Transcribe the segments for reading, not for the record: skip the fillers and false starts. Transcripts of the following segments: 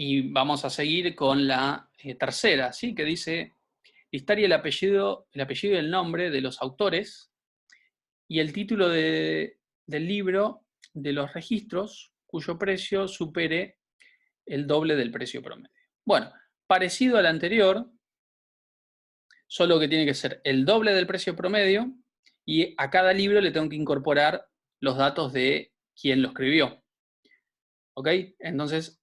Y vamos a seguir con la tercera, ¿sí? Que dice, listar el apellido y el nombre de los autores y el título del libro de los registros cuyo precio supere el doble del precio promedio. Bueno, parecido al anterior, solo que tiene que ser el doble del precio promedio y a cada libro le tengo que incorporar los datos de quién lo escribió. ¿Ok? Entonces,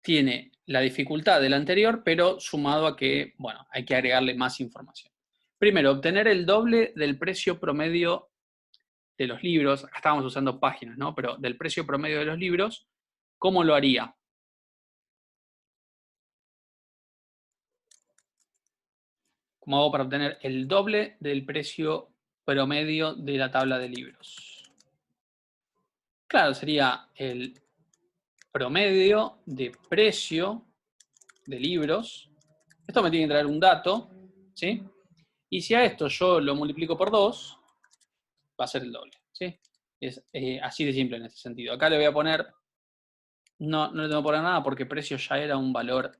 tiene la dificultad del anterior, pero sumado a que, bueno, hay que agregarle más información. Primero, obtener el doble del precio promedio de los libros. Acá estábamos usando páginas, ¿no? Pero del precio promedio de los libros, ¿cómo lo haría? ¿Cómo hago para obtener el doble del precio promedio de la tabla de libros? Claro, sería el promedio de precio de libros. Esto me tiene que traer un dato, ¿sí? Y si a esto yo lo multiplico por 2, va a ser el doble, ¿sí? Es así de simple en este sentido. Acá le voy a poner, no le tengo que poner nada porque precio ya era un valor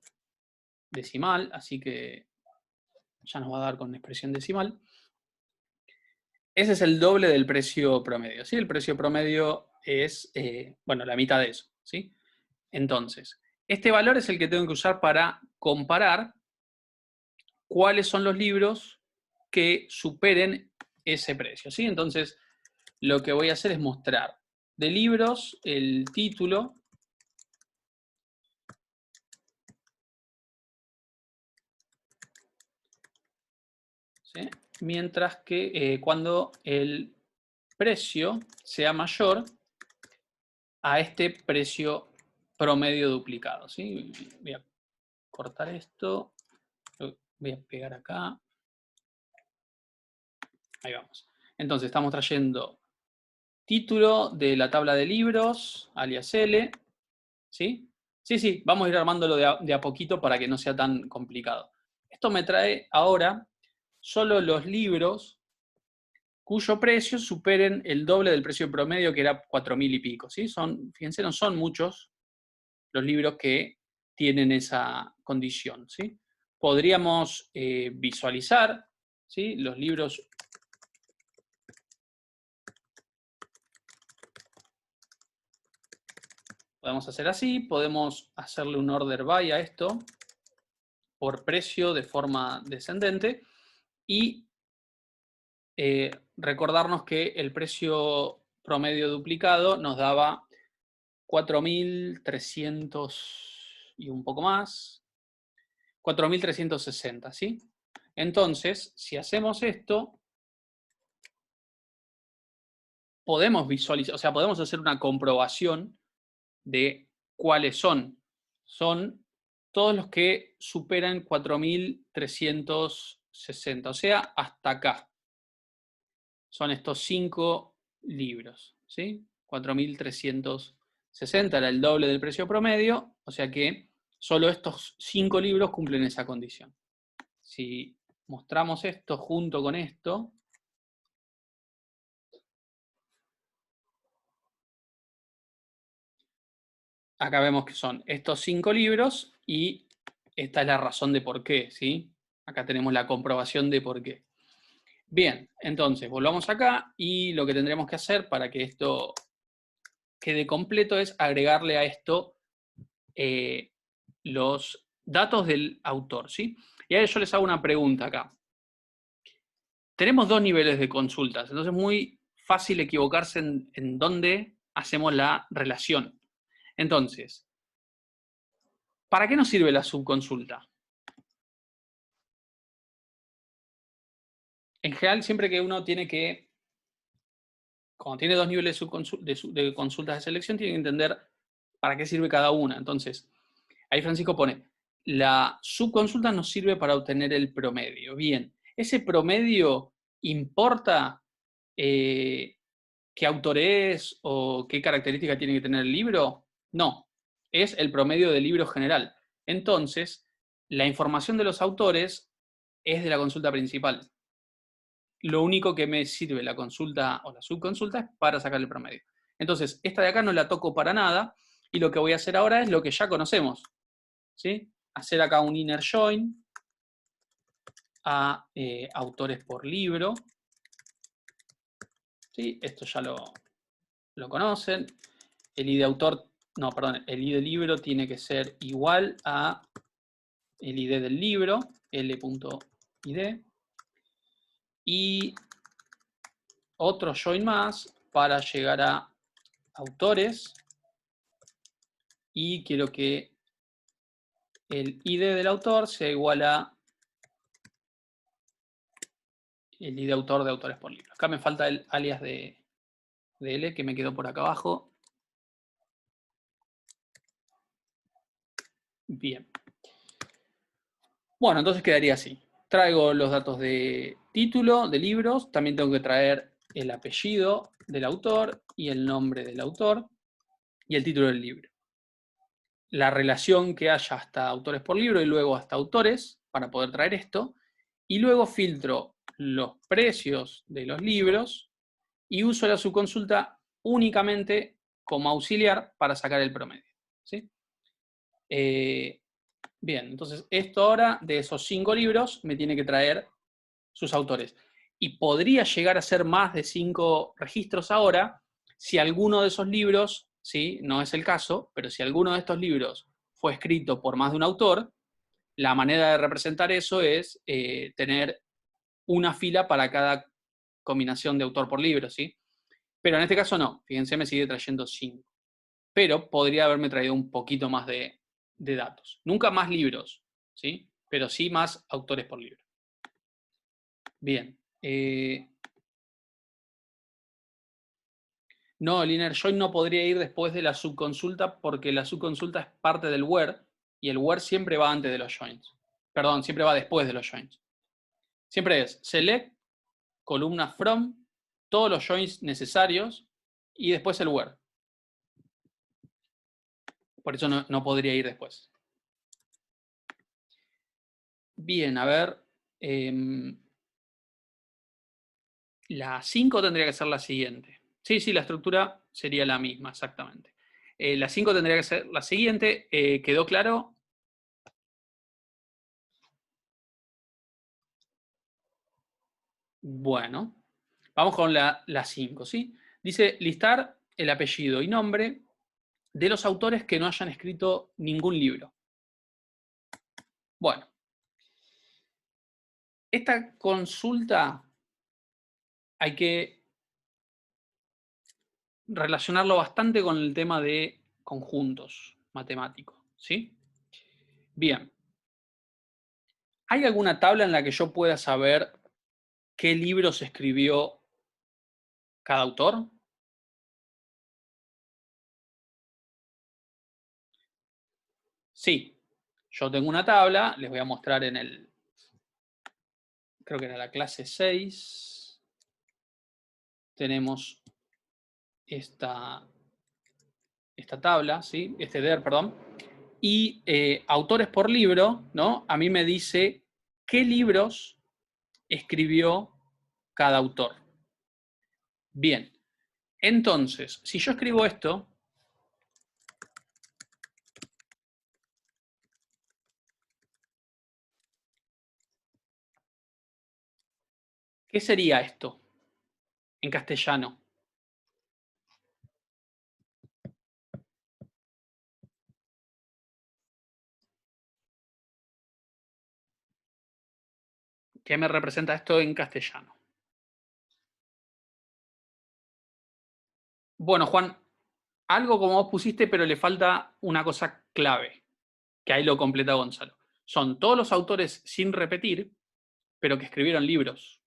decimal, así que ya nos va a dar con expresión decimal. Ese es el doble del precio promedio, ¿sí? El precio promedio es, bueno, la mitad de eso, ¿sí? Entonces, este valor es el que tengo que usar para comparar cuáles son los libros que superen ese precio, ¿sí? Entonces, lo que voy a hacer es mostrar de libros el título, ¿sí? Mientras que cuando el precio sea mayor a este precio promedio duplicado, ¿sí? Voy a cortar esto, lo voy a pegar acá, ahí vamos. Entonces estamos trayendo título de la tabla de libros, alias L, ¿sí? Sí, vamos a ir armándolo de a poquito para que no sea tan complicado. Esto me trae ahora solo los libros cuyo precio superen el doble del precio promedio, que era 4.000 y pico, ¿sí? Fíjense, no son muchos los libros que tienen esa condición, ¿sí? Podríamos visualizar, ¿sí? Los libros. Podemos hacer así, podemos hacerle un order by a esto por precio de forma descendente y recordarnos que el precio promedio duplicado nos daba 4.300 y un poco más, 4.360, ¿sí? Entonces, si hacemos esto, podemos visualizar, o sea, podemos hacer una comprobación de cuáles son. Son todos los que superan 4.360, o sea, hasta acá. Son estos 5 libros, ¿sí? 4.360 era el doble del precio promedio, o sea que solo estos 5 libros cumplen esa condición. Si mostramos esto junto con esto, acá vemos que son estos 5 libros y esta es la razón de por qué, ¿sí? Acá tenemos la comprobación de por qué. Bien, entonces volvamos acá y lo que tendremos que hacer para que esto quede completo es agregarle a esto los datos del autor, ¿sí? Y ahora yo les hago una pregunta acá. Tenemos dos niveles de consultas, entonces es muy fácil equivocarse en dónde hacemos la relación. Entonces, ¿para qué nos sirve la subconsulta? En general, siempre que uno tiene que, cuando tiene dos niveles de consultas de selección, tiene que entender para qué sirve cada una. Entonces, ahí Francisco pone, la subconsulta nos sirve para obtener el promedio. Bien, ¿ese promedio importa qué autor es o qué característica tiene que tener el libro? No, es el promedio del libro general. Entonces, la información de los autores es de la consulta principal. Lo único que me sirve la consulta o la subconsulta es para sacar el promedio. Entonces, esta de acá no la toco para nada Y lo que voy a hacer ahora es lo que ya conocemos, ¿sí? Hacer acá un inner join a autores por libro. ¿Sí? Esto ya lo conocen. El ID autor, no, perdón, el ID libro tiene que ser igual a el ID del libro, L.id. Y otro join más para llegar a autores. Y quiero que el ID del autor sea igual a el ID autor de autores por libro. Acá me falta el alias de L que me quedó por acá abajo. Bien. Bueno, entonces quedaría así. Traigo los datos de título, de libros. También tengo que traer el apellido del autor y el nombre del autor y el título del libro. La relación que haya hasta autores por libro y luego hasta autores para poder traer esto. Y luego filtro los precios de los libros y uso la subconsulta únicamente como auxiliar para sacar el promedio. ¿Sí? Bien, entonces esto ahora de esos 5 libros me tiene que traer sus autores. Y podría llegar a ser más de 5 registros ahora si alguno de esos libros, ¿sí? No es el caso, pero si alguno de estos libros fue escrito por más de un autor, la manera de representar eso es tener una fila para cada combinación de autor por libro, ¿sí? Pero en este caso no, fíjense, me sigue trayendo 5. Pero podría haberme traído un poquito más de datos. Nunca más libros, ¿sí? Pero sí más autores por libro. Bien. No, el inner join no podría ir después de la subconsulta porque la subconsulta es parte del where y el where siempre va antes de los joins. Perdón, siempre va después de los joins. Siempre es select, columna from, todos los joins necesarios y después el where. Por eso no podría ir después. Bien, a ver. La 5 tendría que ser la siguiente. Sí, la estructura sería la misma, exactamente. La 5 tendría que ser la siguiente. ¿Quedó claro? Bueno, vamos con la 5, ¿sí? Dice listar el apellido y nombre de los autores que no hayan escrito ningún libro. Bueno, esta consulta hay que relacionarlo bastante con el tema de conjuntos matemáticos, ¿sí? Bien. ¿Hay alguna tabla en la que yo pueda saber qué libros escribió cada autor? Sí, yo tengo una tabla, les voy a mostrar en el, creo que era la clase 6, tenemos esta tabla, ¿sí? Este DER, perdón, y autores por libro, ¿no? A mí me dice qué libros escribió cada autor. Bien, entonces, si yo escribo esto, ¿qué sería esto en castellano? ¿Qué me representa esto en castellano? Bueno, Juan, algo como vos pusiste, pero le falta una cosa clave, que ahí lo completa Gonzalo. Son todos los autores sin repetir, pero que escribieron libros.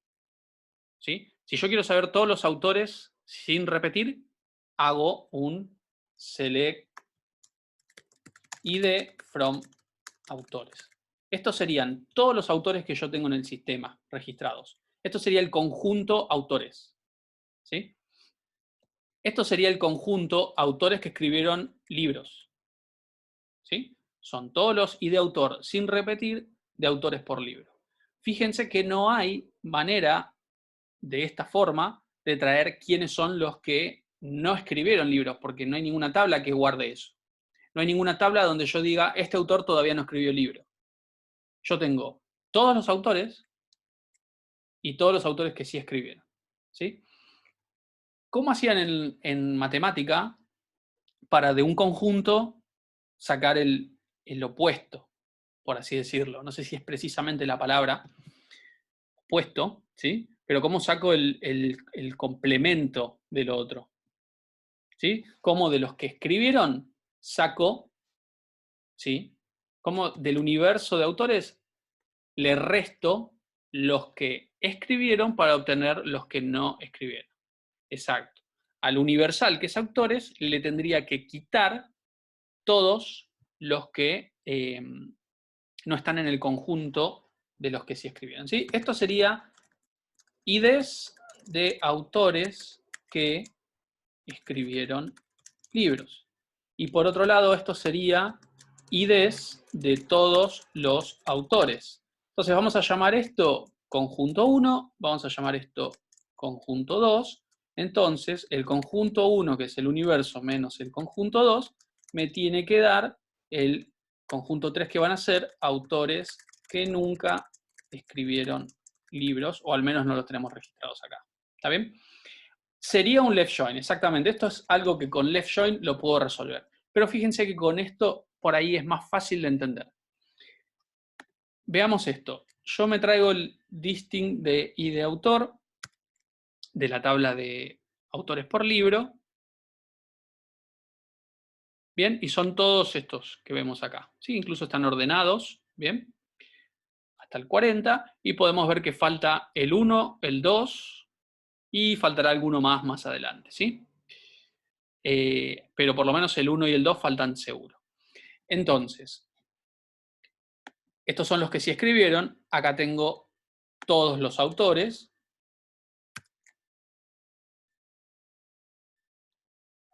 ¿Sí? Si yo quiero saber todos los autores sin repetir, hago un select id from autores. Estos serían todos los autores que yo tengo en el sistema registrados. Esto sería el conjunto autores. ¿Sí? Esto sería el conjunto autores que escribieron libros. ¿Sí? Son todos los y de autor sin repetir de autores por libro. Fíjense que no hay manera de esta forma de traer quiénes son los que no escribieron libros, porque no hay ninguna tabla que guarde eso. No hay ninguna tabla donde yo diga, este autor todavía no escribió el libro. Yo tengo todos los autores y todos los autores que sí escribieron. ¿Sí? ¿Cómo hacían en matemática para de un conjunto sacar el opuesto, por así decirlo? No sé si es precisamente la palabra opuesto, ¿sí? Pero ¿cómo saco el complemento del otro? ¿Sí? ¿Cómo de los que escribieron saco, ¿sí? ¿Cómo del universo de autores le resto los que escribieron para obtener los que no escribieron? Exacto. Al universal, que es autores, le tendría que quitar todos los que no están en el conjunto de los que sí escribieron. ¿Sí? Esto sería IDs de autores que escribieron libros. Y por otro lado, esto sería IDs de todos los autores. Entonces vamos a llamar esto conjunto 1, vamos a llamar esto conjunto 2. Entonces el conjunto 1, que es el universo menos el conjunto 2, me tiene que dar el conjunto 3, que van a ser autores que nunca escribieron libros, o al menos no los tenemos registrados acá. ¿Está bien? Sería un left join, exactamente. Esto es algo que con left join lo puedo resolver. Pero fíjense que con esto por ahí es más fácil de entender. Veamos esto. Yo me traigo el distinct de id de autor de la tabla de autores por libro. Bien, y son todos estos que vemos acá. ¿Sí? Incluso están ordenados, bien, hasta el 40. Y podemos ver que falta el 1, el 2 y faltará alguno más adelante. ¿Sí? Pero por lo menos el 1 y el 2 faltan seguro. Entonces, estos son los que sí escribieron. Acá tengo todos los autores.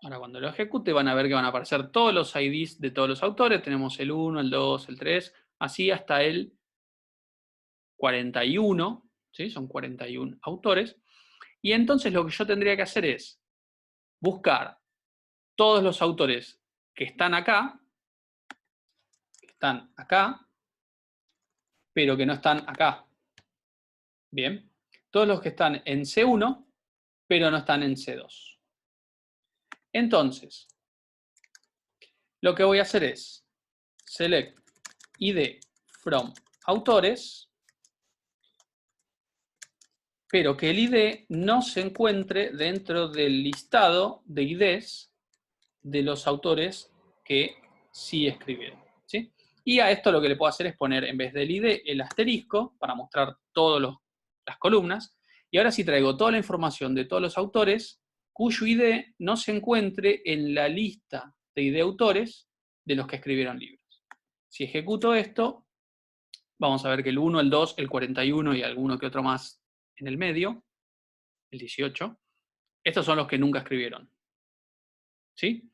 Ahora cuando lo ejecute van a ver que van a aparecer todos los IDs de todos los autores. Tenemos el 1, el 2, el 3, así hasta el 41. ¿Sí? Son 41 autores. Y entonces lo que yo tendría que hacer es buscar todos los autores que están acá, pero que no están acá. Bien. Todos los que están en C1, pero no están en C2. Entonces, lo que voy a hacer es select id from autores, pero que el id no se encuentre dentro del listado de IDs de los autores que sí escribieron. ¿Sí? Y a esto lo que le puedo hacer es poner en vez del id el asterisco para mostrar todas las columnas. Y ahora sí traigo toda la información de todos los autores cuyo id no se encuentre en la lista de id autores de los que escribieron libros. Si ejecuto esto, vamos a ver que el 1, el 2, el 41 y alguno que otro más en el medio, el 18, estos son los que nunca escribieron. ¿Sí?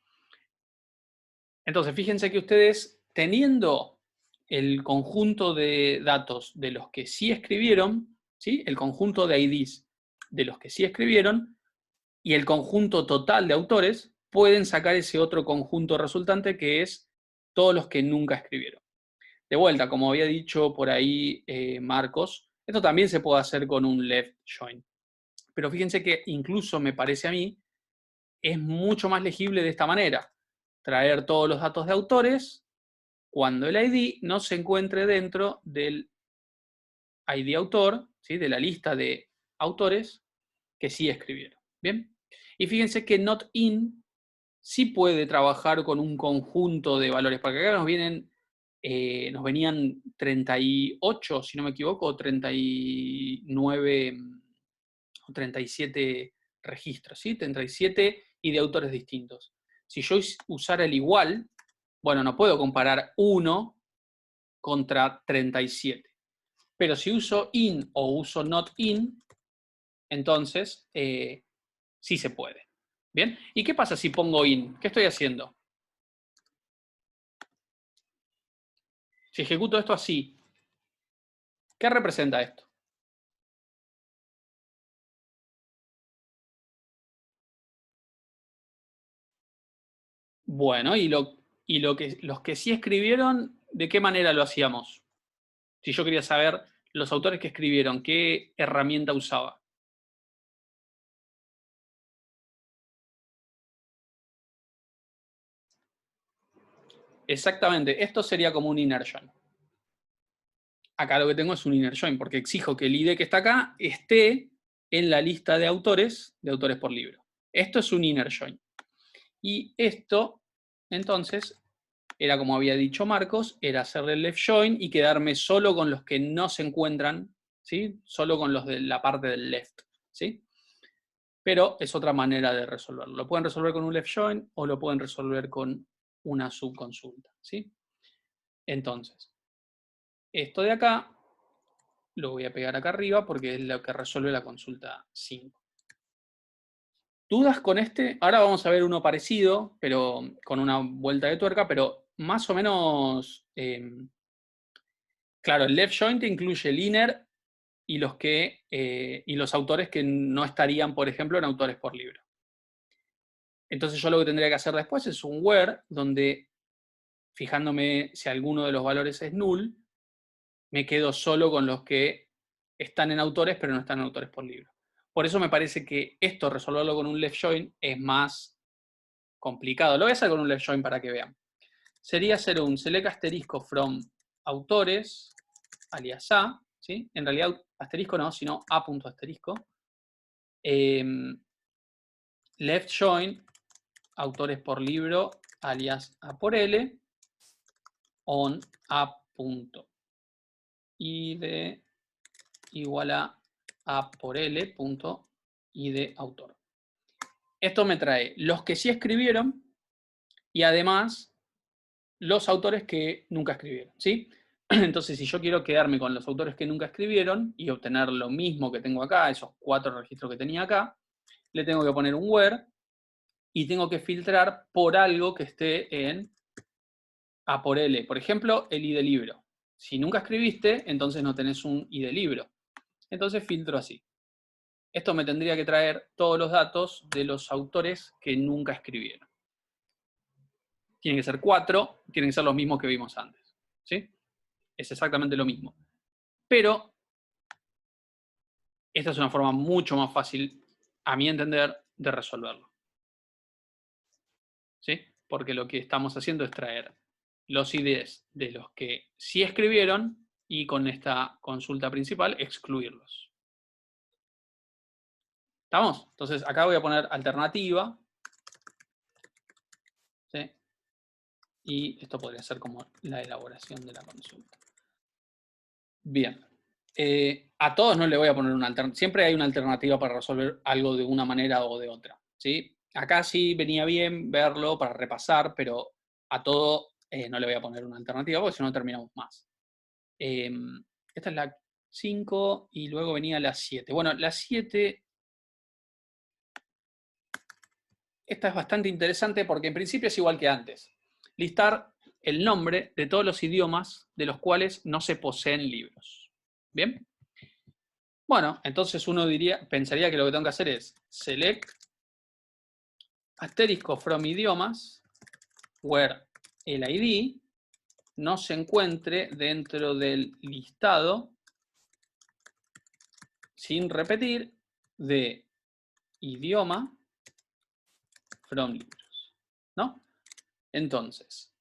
Entonces, fíjense que ustedes, teniendo el conjunto de datos de los que sí escribieron, ¿sí? El conjunto de IDs de los que sí escribieron y el conjunto total de autores, pueden sacar ese otro conjunto resultante que es todos los que nunca escribieron. De vuelta, como había dicho por ahí Marcos, esto también se puede hacer con un left join. Pero fíjense que incluso me parece a mí, es mucho más legible de esta manera. Traer todos los datos de autores cuando el ID no se encuentre dentro del ID autor, ¿sí? De la lista de autores que sí escribieron. ¿Bien? Y fíjense que not in sí puede trabajar con un conjunto de valores, porque acá nos venían 38, si no me equivoco, 39 o 37 registros, ¿sí? 37 y de autores distintos. Si yo usara el igual, bueno, no puedo comparar 1 contra 37. Pero si uso in o uso not in, entonces sí se puede. ¿Bien? ¿Y qué pasa si pongo in? ¿Qué estoy haciendo? Si ejecuto esto así, ¿qué representa esto? Bueno, y Y los que sí escribieron, ¿de qué manera lo hacíamos? Si yo quería saber los autores que escribieron, ¿qué herramienta usaba? Exactamente, esto sería como un inner join. Acá lo que tengo es un inner join, porque exijo que el ID que está acá esté en la lista de autores por libro. Esto es un inner join. Y esto, entonces, era como había dicho Marcos, era hacerle el left join y quedarme solo con los que no se encuentran, ¿sí? Solo con los de la parte del left, ¿sí? Pero es otra manera de resolverlo. Lo pueden resolver con un left join o lo pueden resolver con una subconsulta, ¿sí? Entonces, esto de acá lo voy a pegar acá arriba porque es lo que resuelve la consulta 5. ¿Dudas con este? Ahora vamos a ver uno parecido, pero con una vuelta de tuerca, pero más o menos, claro, el left join te incluye el inner y los autores que no estarían, por ejemplo, en autores por libro. Entonces yo lo que tendría que hacer después es un where, donde fijándome si alguno de los valores es null, me quedo solo con los que están en autores, pero no están en autores por libro. Por eso me parece que esto, resolverlo con un left join, es más complicado. Lo voy a hacer con un left join para que vean. Sería hacer un select asterisco from autores, alias A, ¿sí? En realidad asterisco no, sino A.asterisco. Left join, autores por libro, alias A por L, on A.id igual a por L punto id autor. Esto me trae los que sí escribieron y además los autores que nunca escribieron, ¿sí? Entonces, si yo quiero quedarme con los autores que nunca escribieron y obtener lo mismo que tengo acá, esos 4 registros que tenía acá, le tengo que poner un where y tengo que filtrar por algo que esté en A por L. Por ejemplo, el ID libro. Si nunca escribiste, entonces no tenés un ID libro. Entonces filtro así. Esto me tendría que traer todos los datos de los autores que nunca escribieron. Tienen que ser 4, tienen que ser los mismos que vimos antes, ¿sí? Es exactamente lo mismo. Pero esta es una forma mucho más fácil, a mi entender, de resolverlo, ¿sí? Porque lo que estamos haciendo es traer los IDs de los que sí escribieron y con esta consulta principal excluirlos. ¿Estamos? Entonces acá voy a poner alternativa, ¿sí? Y esto podría ser como la elaboración de la consulta. Bien. A todos no le voy a poner una alternativa. Siempre hay una alternativa para resolver algo de una manera o de otra, ¿sí? Acá sí venía bien verlo para repasar, pero a todo no le voy a poner una alternativa porque si no terminamos más. Esta es la 5 y luego venía la 7. Bueno, la 7... Esta es bastante interesante porque en principio es igual que antes. Listar el nombre de todos los idiomas de los cuales no se poseen libros. ¿Bien? Bueno, entonces uno pensaría que lo que tengo que hacer es select asterisco from idiomas where el ID no se encuentre dentro del listado sin repetir de idioma from libros, ¿no? Entonces,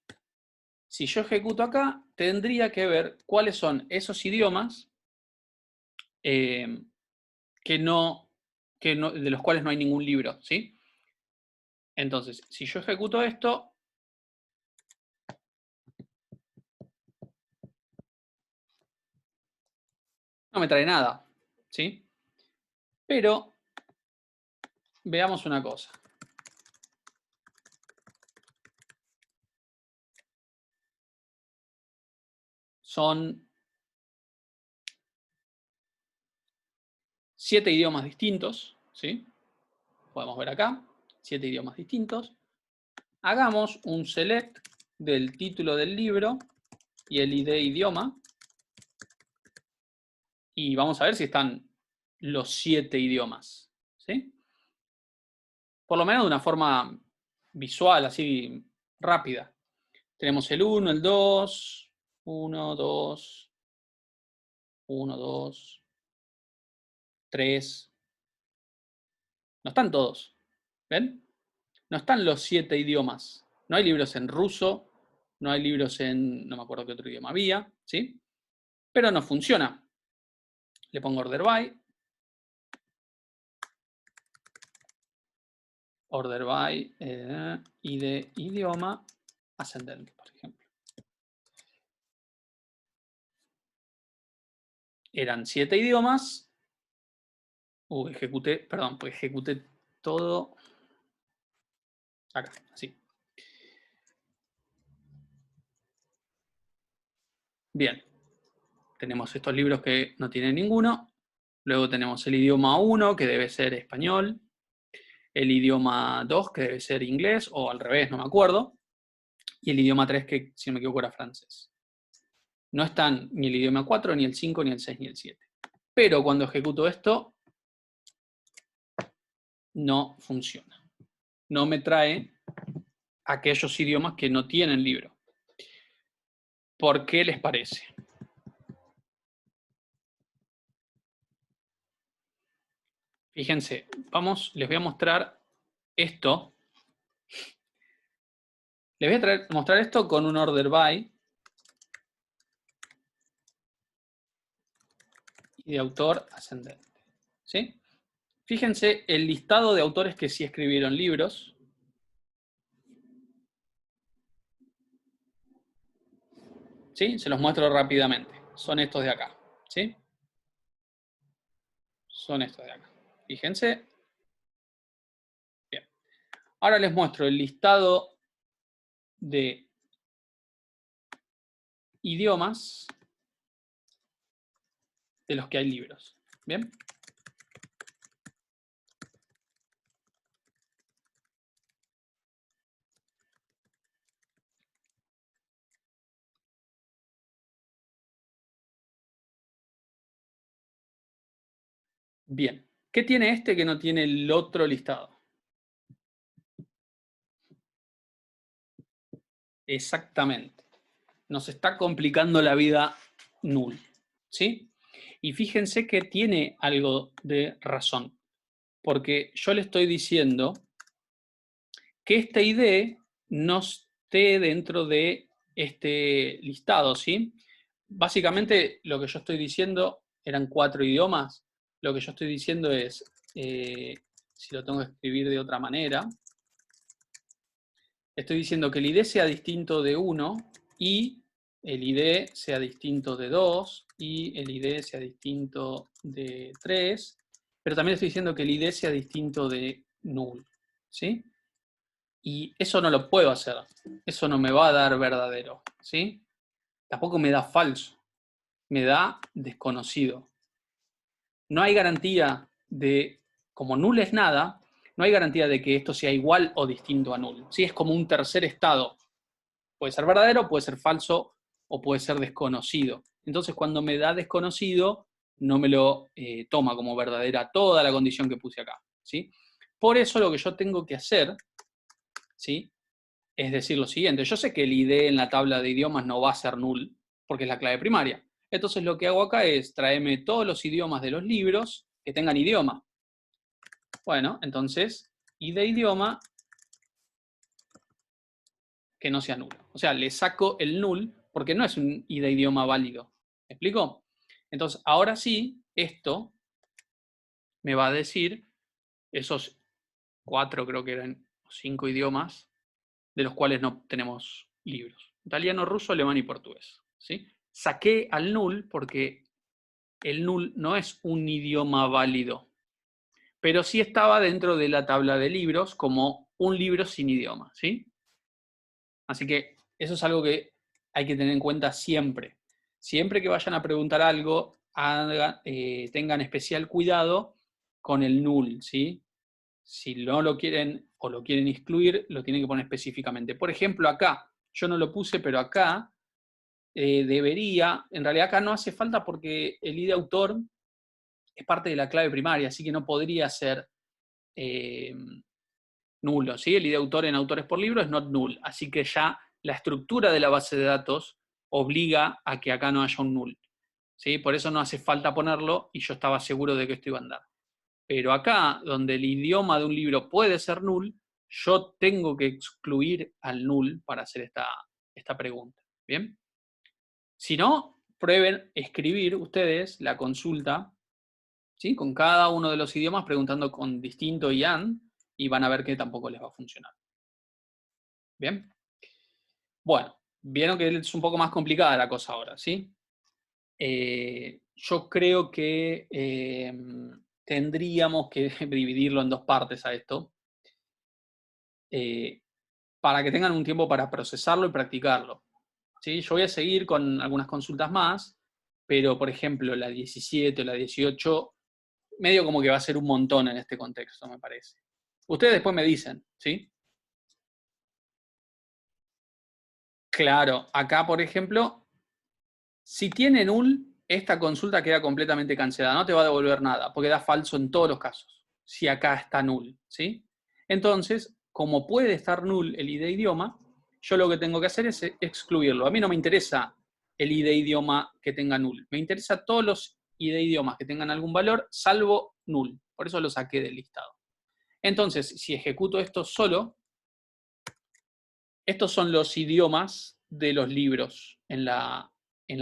si yo ejecuto acá, tendría que ver cuáles son esos idiomas de los cuales no hay ningún libro, ¿sí? Entonces, si yo ejecuto esto, no me trae nada, ¿sí? Pero veamos una cosa. Son 7 idiomas distintos, ¿sí? Podemos ver acá, 7 idiomas distintos. Hagamos un select del título del libro y el ID idioma. Y vamos a ver si están los 7 idiomas, ¿sí? Por lo menos de una forma visual, así rápida. Tenemos el 1, el 2, 1, 2, 1, 2, 3. No están todos. ¿Ven? No están los 7 idiomas. No hay libros en ruso, no hay libros en, no me acuerdo qué otro idioma había, ¿sí? Pero no funciona. Le pongo order by. Order by y de idioma ascendente, por ejemplo. Eran 7 idiomas. Ejecuté, perdón, pues ejecuté todo acá, así. Bien. Tenemos estos libros que no tienen ninguno. Luego tenemos el idioma 1, que debe ser español. El idioma 2, que debe ser inglés, o al revés, no me acuerdo. Y el idioma 3, que si no me equivoco era francés. No están ni el idioma 4, ni el 5, ni el 6, ni el 7. Pero cuando ejecuto esto, no funciona. No me trae aquellos idiomas que no tienen libro. ¿Por qué les parece? Fíjense, les voy a mostrar esto. Les voy a mostrar esto con un order by y de autor ascendente. ¿Sí? Fíjense el listado de autores que sí escribieron libros. ¿Sí? Se los muestro rápidamente. Son estos de acá. ¿Sí? Son estos de acá. Fíjense. Bien. Ahora les muestro el listado de idiomas de los que hay libros. ¿Bien? Bien. ¿Qué tiene este que no tiene el otro listado? Exactamente. Nos está complicando la vida null. ¿Sí? Y fíjense que tiene algo de razón. Porque yo le estoy diciendo que esta ID no esté dentro de este listado, ¿sí? Básicamente lo que yo estoy diciendo eran 4 idiomas. Lo que yo estoy diciendo es, si lo tengo que escribir de otra manera, estoy diciendo que el ID sea distinto de 1 y el ID sea distinto de 2 y el ID sea distinto de 3, pero también estoy diciendo que el ID sea distinto de null, ¿sí? Y eso no lo puedo hacer. Eso no me va a dar verdadero, ¿sí? Tampoco me da falso. Me da desconocido. No hay garantía de, como null es nada, no hay garantía de que esto sea igual o distinto a null. ¿Sí? Es como un tercer estado. Puede ser verdadero, puede ser falso o puede ser desconocido. Entonces, cuando me da desconocido, no me lo toma como verdadera toda la condición que puse acá, ¿sí? Por eso lo que yo tengo que hacer, ¿sí? Es decir lo siguiente, yo sé que el ID en la tabla de idiomas no va a ser null, porque es la clave primaria. Entonces lo que hago acá es traerme todos los idiomas de los libros que tengan idioma. Bueno, entonces, ID idioma que no sea nulo. O sea, le saco el null porque no es un ID idioma válido. ¿Me explico? Entonces, ahora sí, esto me va a decir esos 4, creo que eran 5 idiomas, de los cuales no tenemos libros. Italiano, ruso, alemán y portugués. ¿Sí? Saqué al null porque el null no es un idioma válido, pero sí estaba dentro de la tabla de libros como un libro sin idioma, ¿sí? Así que eso es algo que hay que tener en cuenta siempre. Siempre que vayan a preguntar algo, tengan especial cuidado con el null, ¿sí? Si no lo quieren o lo quieren excluir, lo tienen que poner específicamente. Por ejemplo, acá, yo no lo puse, pero acá debería, en realidad acá no hace falta porque el ID autor es parte de la clave primaria, así que no podría ser nulo, ¿sí? El ID autor en autores por libro es not null, así que ya la estructura de la base de datos obliga a que acá no haya un null. ¿Sí? Por eso no hace falta ponerlo y yo estaba seguro de que esto iba a andar. Pero acá, donde el idioma de un libro puede ser null, yo tengo que excluir al null para hacer esta pregunta. ¿Bien? Si no, prueben escribir ustedes la consulta, ¿sí? Con cada uno de los idiomas preguntando con distinto y and, y van a ver que tampoco les va a funcionar. ¿Bien? Bueno, vieron que es un poco más complicada la cosa ahora, ¿sí? Yo creo que tendríamos que dividirlo en dos partes a esto, para que tengan un tiempo para procesarlo y practicarlo. ¿Sí? Yo voy a seguir con algunas consultas más, pero por ejemplo la 17 o la 18, medio como que va a ser un montón en este contexto, me parece. Ustedes después me dicen, ¿sí? Claro, acá por ejemplo, si tiene null, esta consulta queda completamente cancelada, no te va a devolver nada, porque da falso en todos los casos, si acá está null, ¿sí? Entonces, como puede estar null el ID idioma, yo lo que tengo que hacer es excluirlo. A mí no me interesa el ID idioma que tenga null, me interesa todos los ID idiomas que tengan algún valor, salvo null, por eso lo saqué del listado. Entonces, si ejecuto esto solo, estos son los idiomas de los libros en la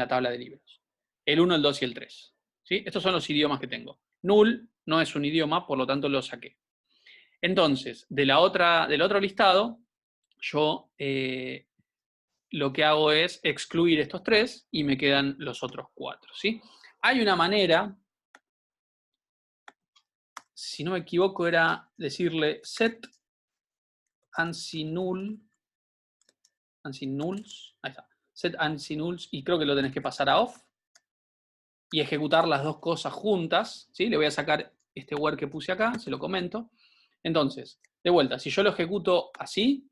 tabla de libros. El 1, el 2 y el 3. ¿Sí? Estos son los idiomas que tengo. Null no es un idioma, por lo tanto lo saqué. Entonces, del otro listado, yo lo que hago es excluir estos 3 y me quedan los otros 4. ¿Sí? Hay una manera, si no me equivoco, era decirle set ANSI null, ANSI nulls, ahí está, set ANSI nulls, y creo que lo tenés que pasar a off y ejecutar las dos cosas juntas, ¿sí? Le voy a sacar este where que puse acá, se lo comento. Entonces, de vuelta, si yo lo ejecuto así,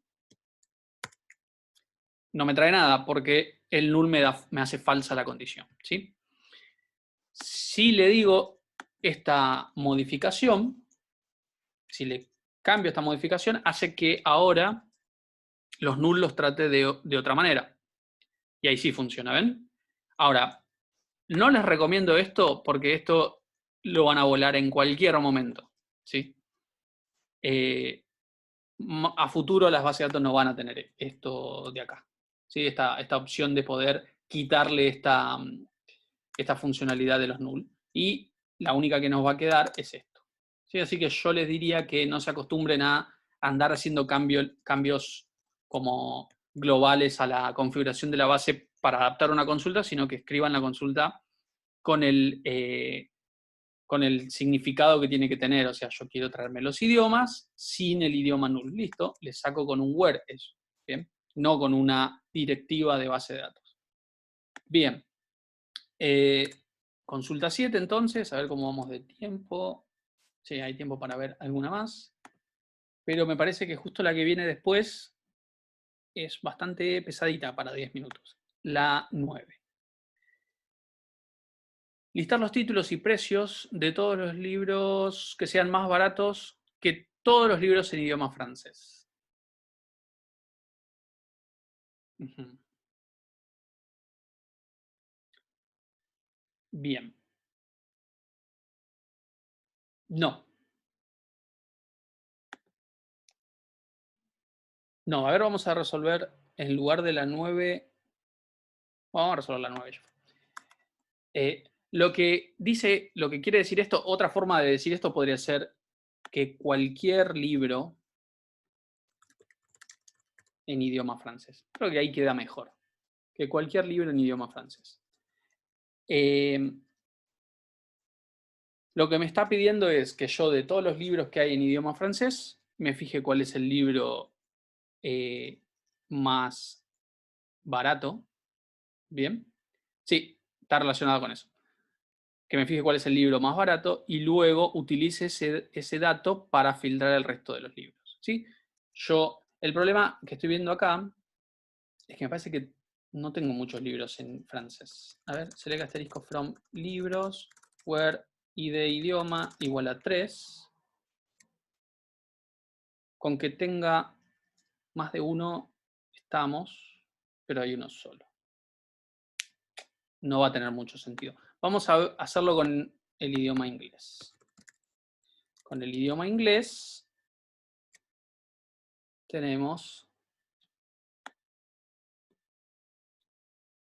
no me trae nada porque el null me hace falsa la condición, ¿sí? Si le digo esta modificación, si le cambio esta modificación, hace que ahora los null los trate de otra manera. Y ahí sí funciona, ¿ven? Ahora, no les recomiendo esto porque esto lo van a volar en cualquier momento, ¿sí? A futuro las bases de datos no van a tener esto de acá, ¿sí? Esta opción de poder quitarle esta funcionalidad de los null. Y la única que nos va a quedar es esto, ¿sí? Así que yo les diría que no se acostumbren a andar haciendo cambios como globales a la configuración de la base para adaptar una consulta, sino que escriban la consulta con el significado que tiene que tener. O sea, yo quiero traerme los idiomas sin el idioma null. Listo, le saco con un where eso. ¿Bien? No con una directiva de base de datos. Bien. Consulta 7 entonces, a ver cómo vamos de tiempo. Sí, hay tiempo para ver alguna más. Pero me parece que justo la que viene después es bastante pesadita para 10 minutos. La 9. Listar los títulos y precios de todos los libros que sean más baratos que todos los libros en idioma francés. Ujú. Bien. No. No, a ver, vamos a resolver en lugar de la 9. Vamos a resolver la 9 yo. Lo que quiere decir esto, otra forma de decir esto podría ser que cualquier libro en idioma francés. Creo que ahí queda mejor. Que cualquier libro en idioma francés. Lo que me está pidiendo es que yo, de todos los libros que hay en idioma francés, me fije cuál es el libro más barato. ¿Bien? Sí, está relacionado con eso. Que me fije cuál es el libro más barato y luego utilice ese dato para filtrar el resto de los libros. ¿Sí? El problema que estoy viendo acá es que me parece que no tengo muchos libros en francés. A ver, select asterisco from libros, where id idioma igual a 3. Con que tenga más de uno estamos. pero hay uno solo. No va a tener mucho sentido. Vamos a hacerlo con el idioma inglés. Con el idioma inglés tenemos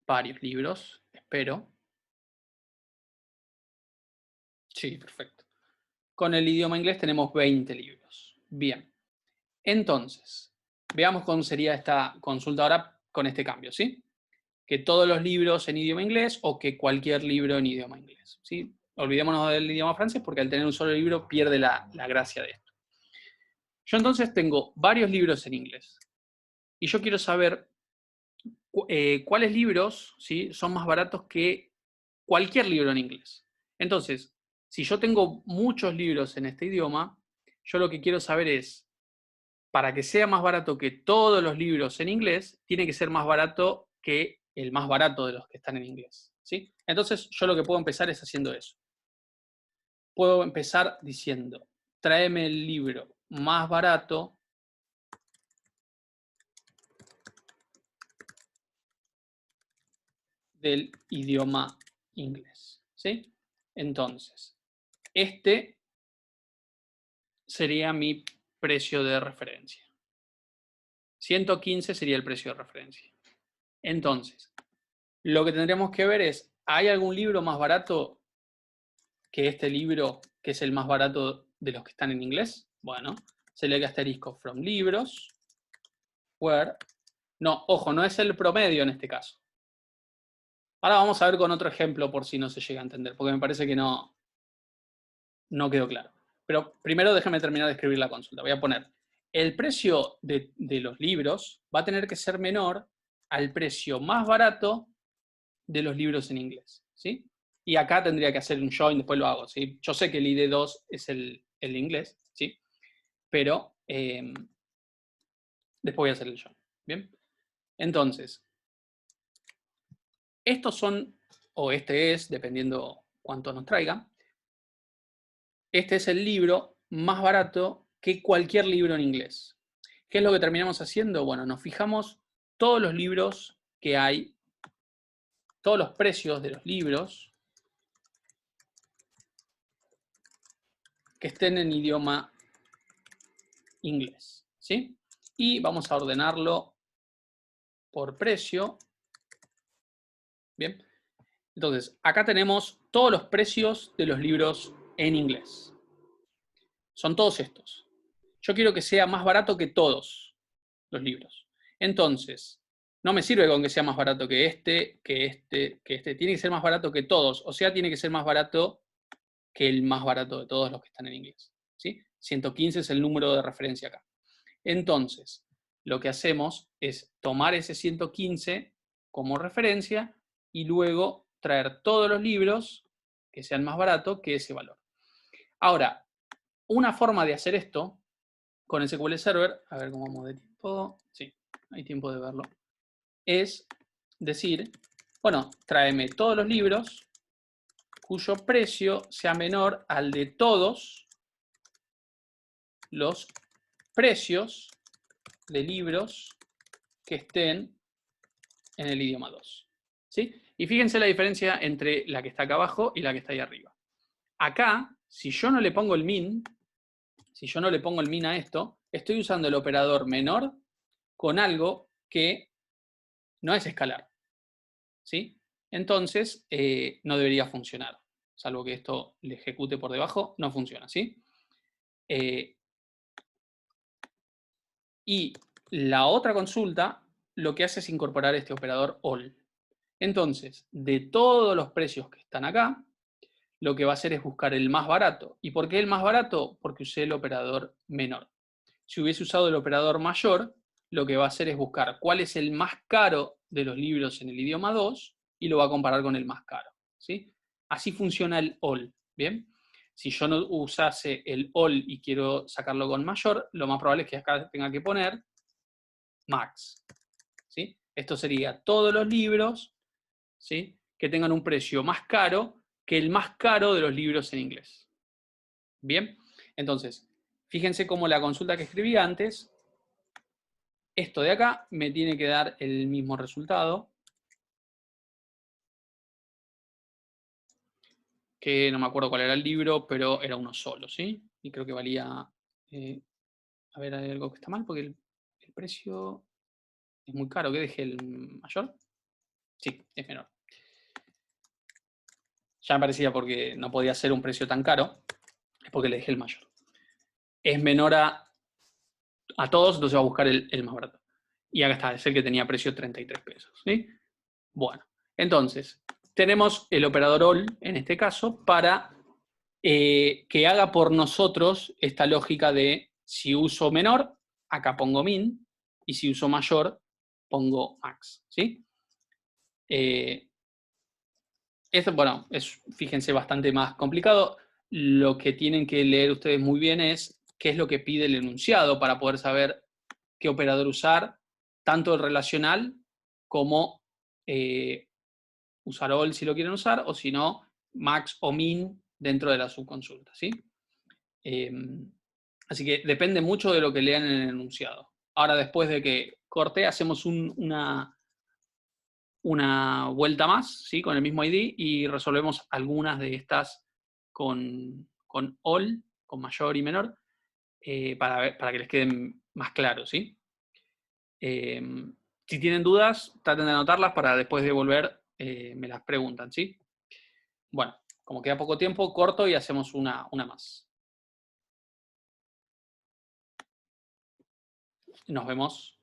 varios libros, espero. Sí, perfecto. Con el idioma inglés tenemos 20 libros. Bien. Entonces, veamos cómo sería esta consulta ahora con este cambio, ¿sí? Que todos los libros en idioma inglés o que cualquier libro en idioma inglés, ¿sí? Olvidémonos del idioma francés porque al tener un solo libro pierde la gracia de esto. Yo entonces tengo varios libros en inglés y yo quiero saber cuáles libros, ¿sí?, son más baratos que cualquier libro en inglés. Entonces, si yo tengo muchos libros en este idioma, yo lo que quiero saber es, para que sea más barato que todos los libros en inglés, tiene que ser más barato que el más barato de los que están en inglés, ¿sí? Entonces, yo lo que puedo empezar es haciendo eso. Puedo empezar diciendo, tráeme el libro más barato del idioma inglés, ¿sí? Entonces, este sería mi precio de referencia. 115 sería el precio de referencia. Entonces, lo que tendríamos que ver es, ¿hay algún libro más barato que este libro, que es el más barato de los que están en inglés? Bueno, se le asterisco from libros, where, no, ojo, no es el promedio en este caso. Ahora vamos a ver con otro ejemplo por si no se llega a entender, porque me parece que no quedó claro. Pero primero déjame terminar de escribir la consulta. Voy a poner, el precio de los libros va a tener que ser menor al precio más barato de los libros en inglés, ¿sí? Y acá tendría que hacer un join, después lo hago, ¿sí? Yo sé que el ID2 es el inglés, ¿sí? Pero después voy a hacer el join, ¿bien? Entonces, estos son, o este es, dependiendo cuánto nos traiga, este es el libro más barato que cualquier libro en inglés. ¿Qué es lo que terminamos haciendo? Bueno, nos fijamos todos los libros que hay, todos los precios de los libros que estén en idioma inglés, ¿sí? Y vamos a ordenarlo por precio. Bien. Entonces, acá tenemos todos los precios de los libros en inglés. Son todos estos. Yo quiero que sea más barato que todos los libros. Entonces, no me sirve con que sea más barato que este, que este, que este. Tiene que ser más barato que todos. O sea, tiene que ser más barato que el más barato de todos los que están en inglés, ¿sí? 115 es el número de referencia acá. Entonces, lo que hacemos es tomar ese 115 como referencia y luego traer todos los libros que sean más baratos que ese valor. Ahora, una forma de hacer esto con SQL Server, a ver cómo vamos de tiempo, sí, hay tiempo de verlo, es decir, bueno, tráeme todos los libros cuyo precio sea menor al de todos los precios de libros que estén en el idioma 2. ¿Sí? Y fíjense la diferencia entre la que está acá abajo y la que está ahí arriba. Acá, si yo no le pongo el min, si yo no le pongo el min a esto, estoy usando el operador menor con algo que no es escalar. ¿Sí? Entonces, no debería funcionar. Salvo que esto le ejecute por debajo, no funciona. ¿Sí? Y la otra consulta lo que hace es incorporar este operador all. Entonces, de todos los precios que están acá, lo que va a hacer es buscar el más barato. ¿Y por qué el más barato? Porque usé el operador menor. Si hubiese usado el operador mayor, lo que va a hacer es buscar cuál es el más caro de los libros en el idioma 2 y lo va a comparar con el más caro, ¿sí? Así funciona el all, ¿bien? Si yo no usase el all y quiero sacarlo con mayor, lo más probable es que acá tenga que poner max, ¿sí? Esto sería todos los libros, ¿sí?, que tengan un precio más caro que el más caro de los libros en inglés. Bien, entonces, fíjense cómo la consulta que escribí antes esto de acá me tiene que dar el mismo resultado. Que no me acuerdo cuál era el libro, pero era uno solo, ¿sí? Y creo que valía... a ver, hay algo que está mal, porque el precio es muy caro. ¿Qué dejé el mayor? Sí, es menor. Ya me parecía porque no podía ser un precio tan caro, es porque le dejé el mayor. Es menor a todos, entonces va a buscar el más barato. Y acá está, es el que tenía precio 33 pesos, ¿sí? Bueno, entonces, tenemos el operador all, en este caso, para que haga por nosotros esta lógica de si uso menor, acá pongo min, y si uso mayor, pongo max, ¿sí? Esto, bueno, es, fíjense, bastante más complicado. Lo que tienen que leer ustedes muy bien es qué es lo que pide el enunciado para poder saber qué operador usar, tanto el relacional como usar all si lo quieren usar, o si no, max o min dentro de la subconsulta, ¿sí? Así que depende mucho de lo que lean en el enunciado. Ahora, después de que corte, hacemos una vuelta más, ¿sí? Con el mismo ID y resolvemos algunas de estas con all, con mayor y menor, para que les queden más claros, ¿sí? Si tienen dudas, traten de anotarlas para después de volver me las preguntan, ¿sí? Bueno, como queda poco tiempo, corto y hacemos una más. Nos vemos.